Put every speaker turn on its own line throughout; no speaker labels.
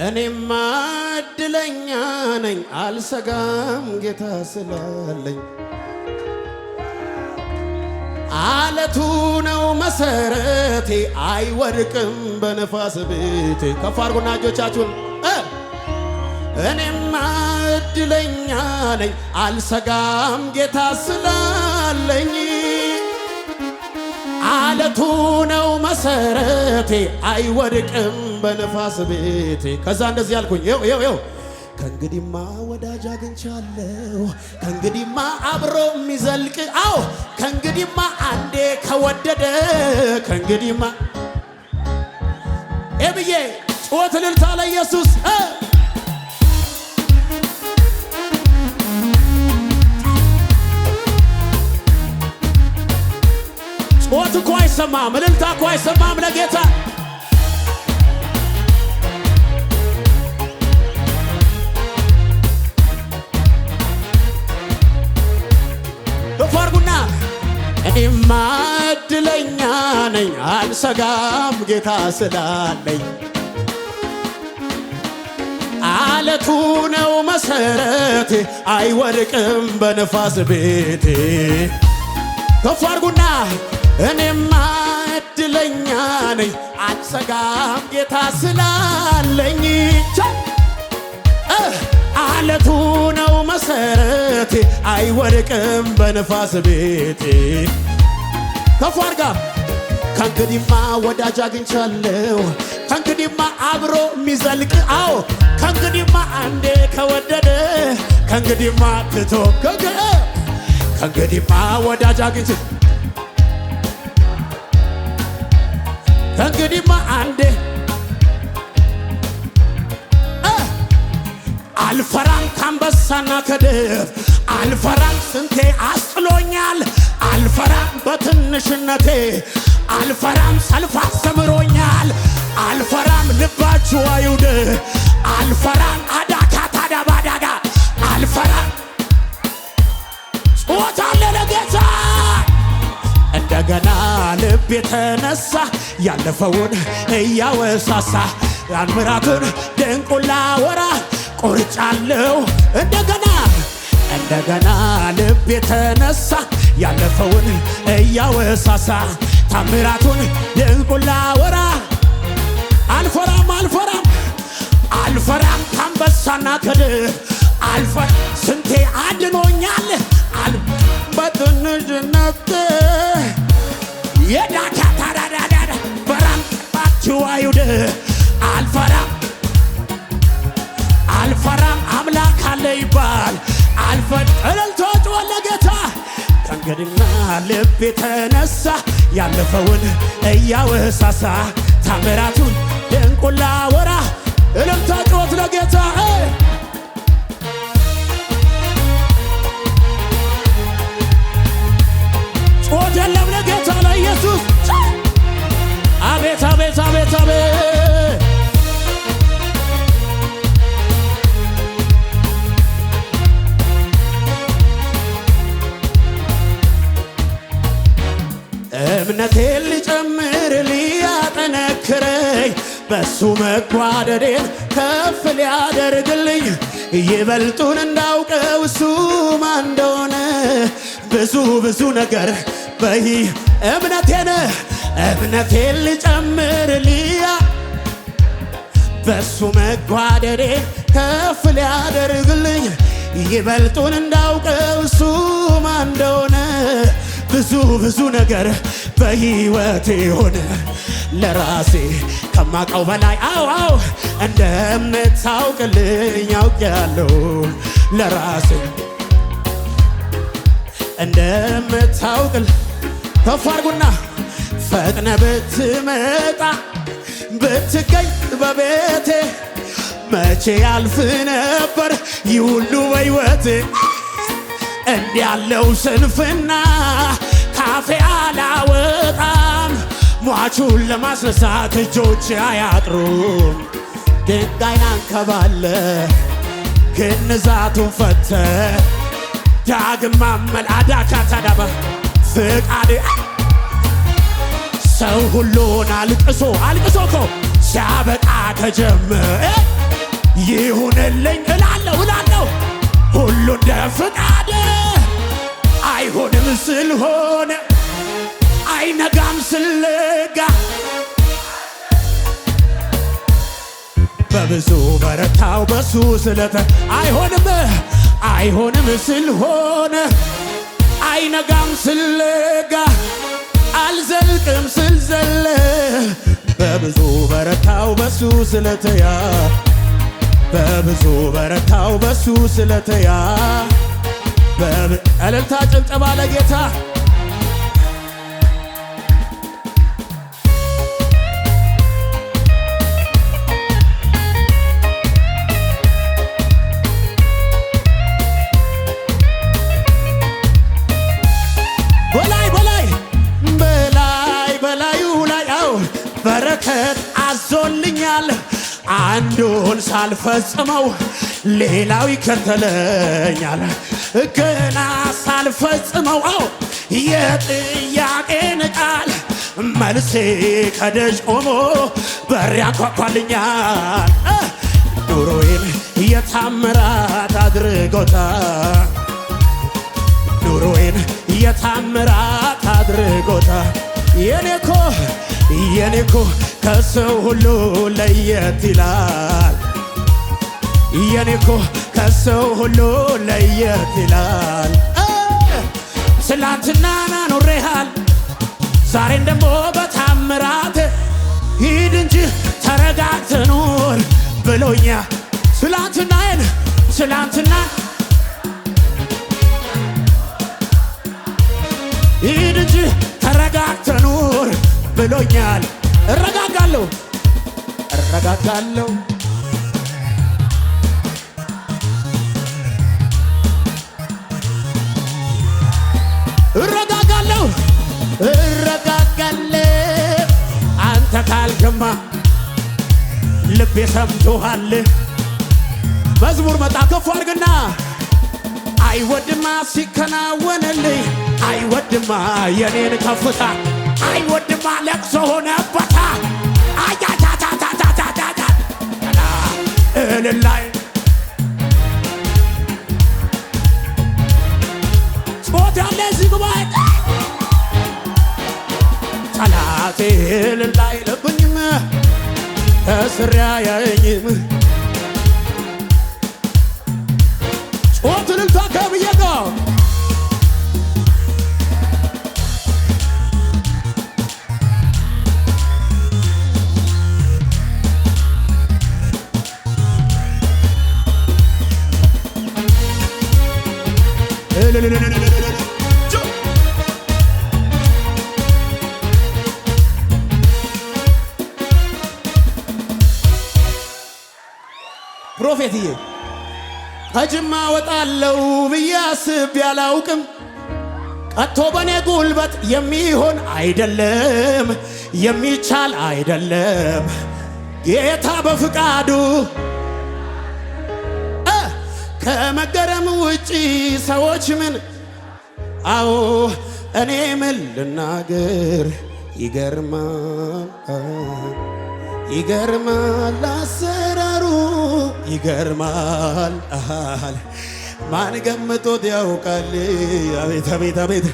እኔማ እድለኛ ነኝ አልሰጋም ጌታ ስላለኝ። አለቱ ነው መሰረቴ አይወድቅም በነፋስ ቤቴ። ከፍ አድርጉና እጆቻችሁን እኔማ እድለኛ ነኝ አልሰጋም ጌታ ስላለኝ። አለቱ ነው መሰረቴ አይወድቅም በነፋስ ቤቴ። ከዛ እንደዚህ ያልኩኝ ይው ከእንግዲህማ ወዳጅ አግኝቻለሁ፣ ከእንግዲህማ አብሮ የሚዘልቅ አዎ፣ ከእንግዲህማ አንዴ ከወደደ ከእንግዲህማ ብዬ ጩኸት እልልታ ለኢየሱስ። ጩኸት እኮ አይሰማም፣ እልልታ እኮ አይሰማም ለጌታ። ፈርጉና እኔማ እድለኛ ነኝ አልሰጋም ጌታ ስላለኝ። አለቱ ነው መሰረቴ አይወድቅም በነፋስ ቤቴ። ከፍ አድርጉና እኔማ እድለኛ ነኝ አልሰጋም ጌታ ስላለኝ። አለቱ ነው መሰረቴ አይወድቅም በነፋስ ቤቴ። ከፍ አድርጋ ከእንግዲህማ ወዳጅ አግኝቻለሁ፣ ከእንግዲህማ አብሮ የሚዘልቅ አዎ፣ ከእንግዲህማ አንዴ ከወደደ ከእንግዲህማ ትቶ ከእንግዲህማ ወዳጅ አግኝቼ ከእንግዲህማ አንዴ አልፈራም ካንበሳና ከድብ አልፈራም ስንቴ አስጥሎኛል። አልፈራም በትንሽነቴ አልፈራም ሰልፍ አስተምሮኛል። አልፈራም ልባችሁ አይውድ አልፈራም አዳካ ታዳባዳጋ አልፈራም ጩኸት አለ ለጌታ። እንደገና ልብ የተነሳ ያለፈውን እያወሳሳ አንምራቱን ድንቁላ ወራ ቆርጫለሁ እንደገና ልብ የተነሳ ያለፈውን እያወሳሳ ታምራቱን ድንቁላ ወራ አልፈራም ካንበሳና ከድብ ስንቴ አድኖኛል በትንሽነቴ የዳካ ታዳዳዳ በራም ባችሁ አይሁድ አልፈራም አምላክ አለ ይባል እልልቶች ወለ ጌታ። ከእንግዲህማ ልብ የተነሳ ያለፈውን እያወሳሳ ታምራቱን ድንቁላ ወራ እልልታ ጩኸት ለጌታ። ጩኸት የለም ለጌታ ለኢየሱስ። አቤት አቤት አቤት አቤት እምነቴን ሊጨምር ሊያጠነክረኝ በሱ መጓደዴን ከፍ ሊያደርግልኝ ይበልጡን እንዳውቀው እሱ ማን እንደሆነ ብዙ ነገር እምነቴን ሊጨምር በሱ መጓደዴን ከፍ ሊያደርግልኝ ይበልጡን እንዳውቀው እሱ ማን እንደሆነ ብዙ ነገር በሕይወቴ ሆነ ለራሴ ከማውቀው በላይ አው እንደምታውቅልኝ አውቄያለሁ ለራሴ እንደምታውቅልኝ። ከፍ አድርጉና ፈጥነ ብትመጣ ብትገኝ በቤቴ መቼ ያልፍ ነበር ይህ ሁሉ በሕይወቴ። እንዲያለው ስንፍና ካፌ አላወጣም ሟቹን ለማስነሳት እጆች አያጥሩም። ድንጋይን አንከባለ ግንዛቱን ፈተ ዳግም ማመላዳቻ ተዳበ ፍቃድ ሰው ሁሉን አልቅሶ እኮ ሲያበቃ ተጀመረ በብዙ በረታው በሱ ስለተ አይሆንም አይሆንም ስለሆነ አይነጋም ስለጋ አልዘልቅም ስልዘለ በብዙ በረታው በሱ ስለተያ በብዙ በረታው በሱ ስለተያ እልልታ ጭብጨባ ለጌታ በረከት አዞልኛል አንዱን ሳልፈጽመው ሌላው ይከተለኛል ገና ሳልፈጽመው የጥያቄን ቃል መልሴ ከደጅ ቆሞ በር ያንኳኳልኛል ኑሮዬን የታምራት አድርጎታል ኑሮዬን የታምራት አድርጎታል የኔኮ ከሰው ሁሉ ለየት ይላል የኔኮ ከሰው ሁሉ ለየት ይላል ትላንትና ኖሬሃል ዛሬን ደሞ በታምራት ሂድ እንጂ ተረጋግተህ ኑር ብሎኛ ትላንትና ሂድ እንጂ ተረጋግተህ ኑር ብሎኛል እረጋጋለሁ አንተ ካልገማ ልቤ ሰምቶሃል መዝሙር መጣ ከፍ አድርግና አይወድማ ሲከናወንልኝ አይወድማ የኔን ከፍታ አይወድማ ለቅሶ ሆነበታ አያታታታታታታ እልላይ ጾት ያለ እዚህ ጉባኤ ጠላቴ እልላይ ለብኝም እስሪያ ያየኝም ጾት እልልታ ከብዬ ጋር ፕሮፌትዬ ከጅማ ወጣለው ብዬ አስቤ አላውቅም ቀጥቶ በኔ ጉልበት የሚሆን አይደለም የሚቻል አይደለም ጌታ በፍቃዱ ከመገረም ውጪ ሰዎች ምን አዎ እኔ ምን ልናገር ይገርማል አሰራሩ ይገርማል ማን ገምቶት ያውቃል አቤት አቤት አቤት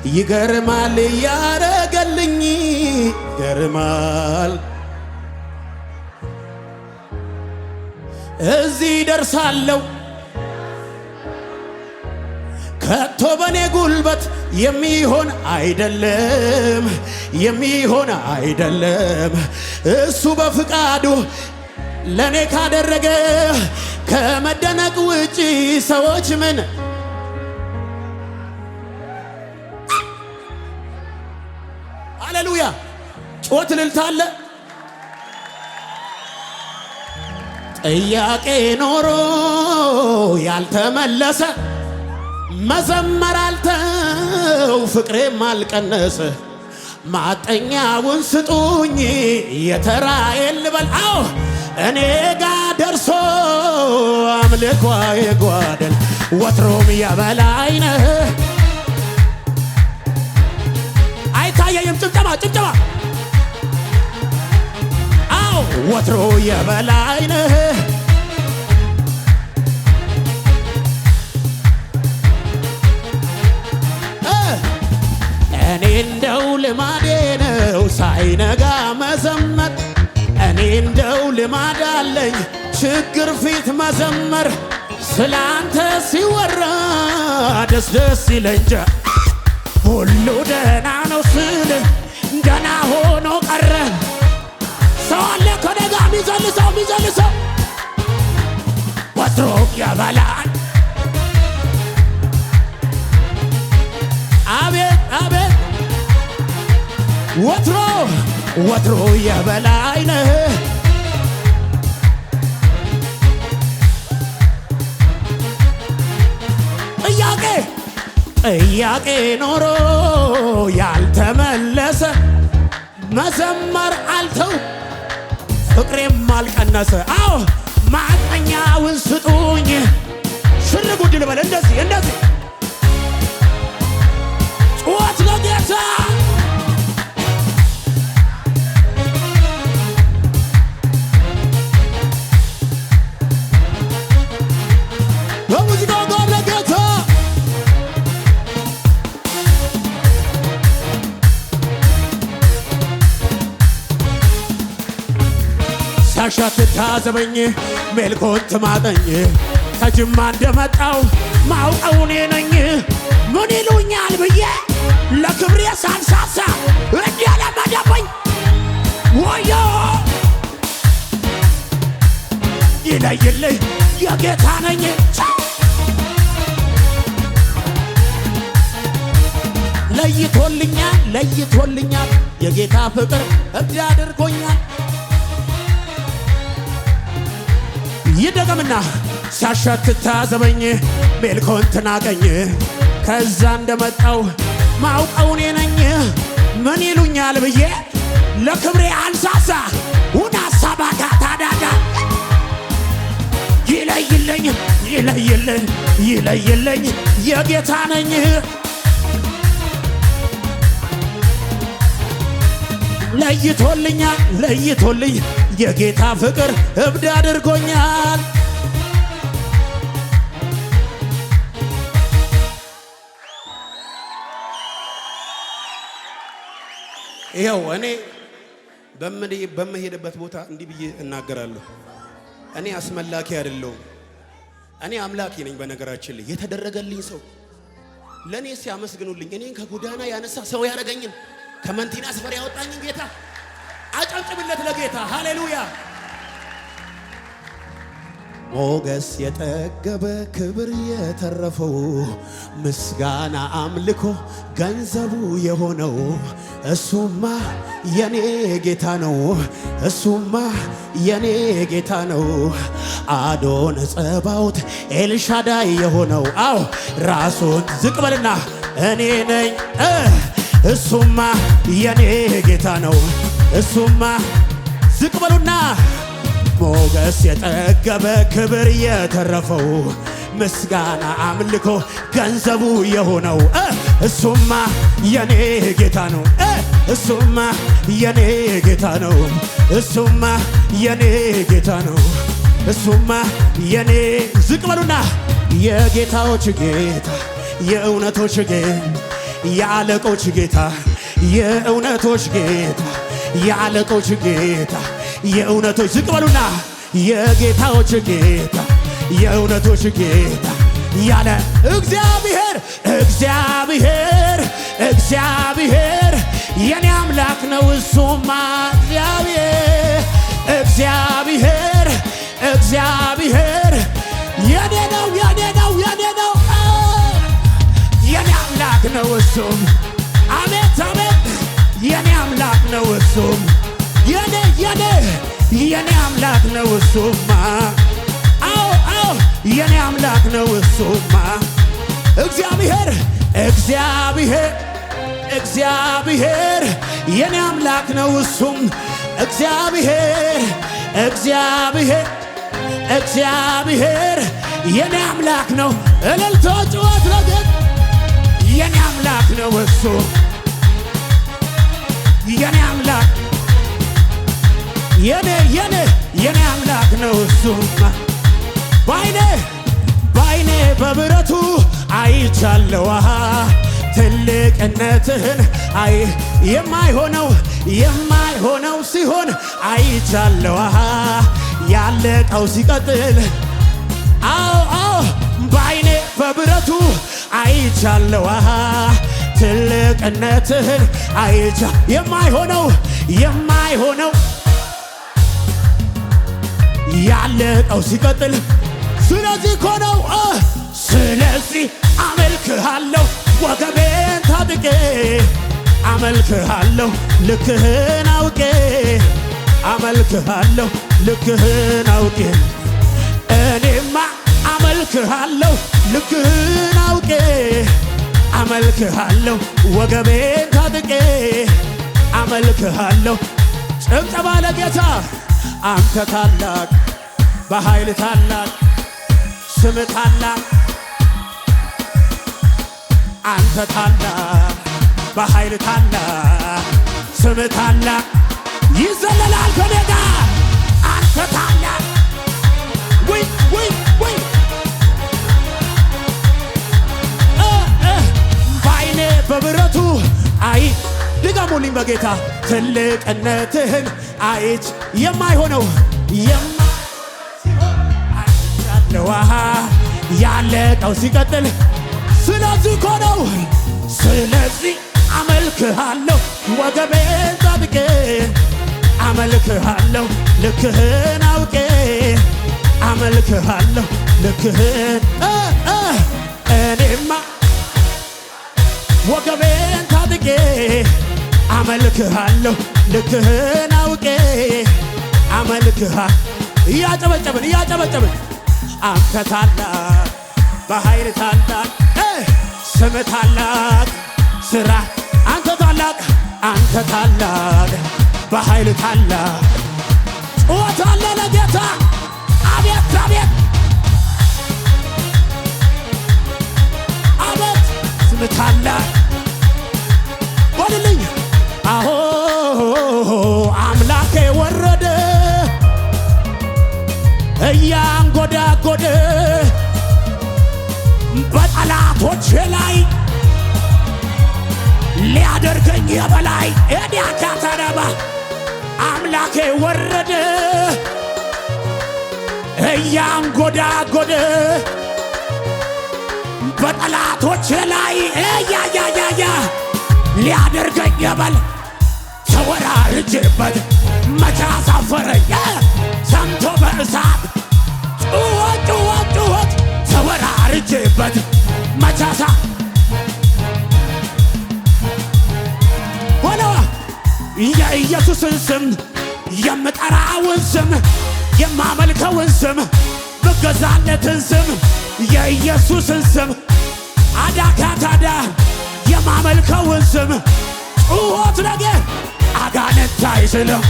ይገርማል ያረገልኝ ይገርማል እዚህ ደርሳለሁ ከቶ በኔ ጉልበት የሚሆን አይደለም እሱ በፍቃዱ ለኔ ካደረገ ከመደነቅ ውጪ ሰዎች ምን ሃሌሉያ ጮት ልልታለ ጥያቄ ኖሮ ያልተመለሰ መዘመር አልተው ፍቅሬም አልቀነሰ ማጠኛውን ስጡኝ የተራዬን ልበል እኔ ጋ ደርሶ አምልኳ የጓደል ወትሮም የበላይነ አይታየኝም ጭብጨባ ወትሮ የበላይነ እኔ እንደው ልማዴ ነው ሳይነጋ መዘመር እኔ እንደው ልማድ አለኝ ችግር ፊት መዘመር ስላንተ ሲወራ ደስ ደስ ይለኛ ሁሉ ደህና ነው ስል ገና ሆኖ ቀረ ሰው አለ ከነጋ ሚዘልሰው ወትሮ ያበላል አቤት አቤት ወትሮ የበላይ ነህ ጥያቄ ኖሮ ያልተመለሰ መዘመር አልተው ፍቅሬም አልቀነሰ አዎ ማጠኛውን ስጡኝ ሽር ጉድ ልበል እንደዚህ ጩኸት ለጌታ በሙዚቃው ጋር ለጌታ ሳሻት ታዘበኝ ሜልኮን ትማጠኝ ከጅማ እንደመጣው ማውቀው እኔ ነኝ ምን ይሉኛል ብዬ ለክብሬ ሳልሳሳ እንዲያለመደብኝ ወዮ ይለይልኝ የጌታ ነኝ ለይቶልኛል የጌታ ፍቅር እብድ አድርጎኛል ይደገምና ሳሻት ታዘበኝ ሜልኮን ትናቀኝ ከዛ እንደመጣው ማውቀው እኔ ነኝ ምን ይሉኛል ብዬ ለክብሬ አንሳሳ ውናሳባካ ታዳዳ ይለይልኝ የጌታ ነኝ ለይቶልኝ የጌታ ፍቅር እብድ አድርጎኛል ይኸው እኔ በመሄድበት ቦታ እንዲህ ብዬ እናገራለሁ እኔ አስመላኪ አይደለሁም እኔ አምላኪ ነኝ በነገራችን ላይ የተደረገልኝ ሰው ለኔ ሲያመስግኑልኝ እኔን ከጎዳና ያነሳ ሰው ያረገኝን ከመንቲና ስፈር ያወጣኝን ጌታ አጨብጭብለት ለጌታ ሃሌሉያ ሞገስ የጠገበ ክብር የተረፈው ምስጋና አምልኮ ገንዘቡ የሆነው እሱማ የኔ ጌታ ነው እሱማ የኔ ጌታ ነው አዶን ጸባውት ኤልሻዳይ የሆነው አዎ ራሱን ዝቅ በልና እኔ ነኝ እሱማ የኔ ጌታ ነው እሱማ ዝቅ በሉና ሞገስ የጠገበ ክብር የተረፈው ምስጋና አምልኮ ገንዘቡ የሆነው እሱማ የኔ ጌታ ነው እሱማ የኔ ጌታ ነው እሱማ የኔ ጌታ ነው እሱማ የኔ ዝቅ በሉና የጌታዎች ጌታ የእውነቶች ጌታ የአለቆች ጌታ የእውነቶች ጌታ የአለቆች ጌታ የእውነቶች ዝቅ በሉና የጌታዎች ጌታ የእውነቶች ጌታ ያለ እግዚአብሔር የኔ አምላክ ነው እሱማ እግዚአብሔር የኔ ነው የኔ አምላክ ነው እሱም አሜት የኔ አምላክ ነው እሱም የኔ አምላክ ነው እሱማ አዎ የኔ አምላክ ነው እሱማ እግዚአብሔር የኔ አምላክ ነው እሱም እግዚአብሔር የኔ አምላክ ነው እልልታ ጩኸት ለጌታ የኔ አምላክ ነው እሱም የኔ አምላክ የኔ አምላክ ነው እሱማ ባይኔ በብረቱ አይቻለዋ ትልቅነትህን አይ የማይሆነው ሲሆን አይቻለሁ ያለቀው ሲቀጥል አዎ በዓይኔ በብረቱ አይቻለሁ ትልቅነትህን የማይሆነው ያለቀው ሲቀጥል ስለዚህ እኮ ነው ስለዚህ አመልክሃለሁ ወገቤን ታጥቄ አመልክሃለሁ ልክህን አውቄ አመልክሃለሁ ልክህን አውቄ እኔማ አመልክሃለሁ ልክህን አውቄ አመልክሃለሁ ወገቤን ታጥቄ አመልክሃለሁ። ጭብጨባ ለጌታ። አንተ ታላቅ በኃይል ታላቅ ስም ታላቅ አንተ ታላቅ በኃይል ታላቅ ስም ታላቅ ይዘለላል ከኔ ጋር አንተ ታላቅ ወይ በዓይኔ በብረቱ ድገሙልኝ በጌታ ትልቅነትህን አይች የማይሆነው ያለቀው ሲቀጥል ስለዚህ እኮ ነው ስለዚህ አመልክሃለሁ ወገቤን ታጥቄ አመልክሃለሁ ልክህን አውቄ አመልክሃለሁ ልክህን እኔማ ወገቤን ታጥቄ አመልክሃለሁ ልክህን አውቄ እያጨበጨብን አንተ ታላቅ በኃይል ታላቅ ስም ታላቅ ስራ አንተ ታላቅ በኃይል ታላቅ ጩኸት አለ ለጌታ አቤት ስም ታላቅ ወልልኝ አሆ አምላኬ ወረደ እያንጎዳጎደ በጠላቶቼ ላይ ሊያደርገኝ የበላይ እዲያካተረባ አምላኬ ወረደ እያንጎዳጎደ በጠላቶቼ ላይ ሊያደርገኝ የበላይ ተወራርጄበት መቼ አሳፈረኝ ሰምቶ በእሳት ጩኸት ተወራርጄበት መቼ ሆነዋ የኢየሱስን ስም የምጠራውን ስም የማመልከውን ስም ብገዛለትን ስም የኢየሱስን ስም አዳካታዳ የማመልከውን ስም ጩኸት ነገ አጋንንት አይችልም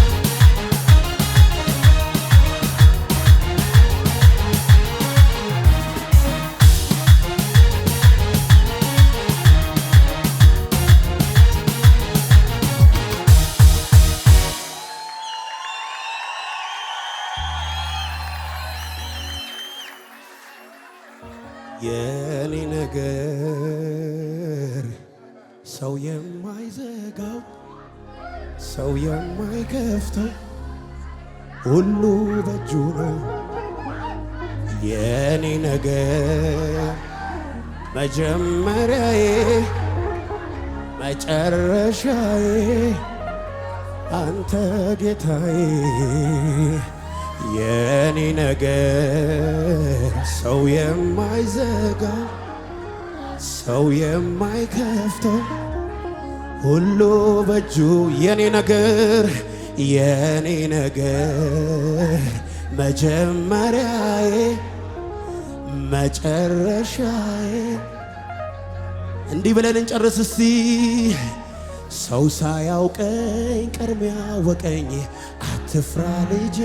የኔ ነገር ሰው የማይዘጋው ሰው የማይከፍተው ሁሉ በእጁ ነው። የኔ ነገር መጀመሪያዬ መጨረሻዬ አንተ ጌታዬ። የኔ ነገር ሰው የማይዘጋው ሰው የማይከፍተው ሁሉ በእጁ የኔ ነገር መጀመሪያዬ መጨረሻዬ። እንዲህ ብለን እንጨርስ እስቲ። ሰው ሳያውቀኝ ቀድሞ ያወቀኝ አትፍራ ልጄ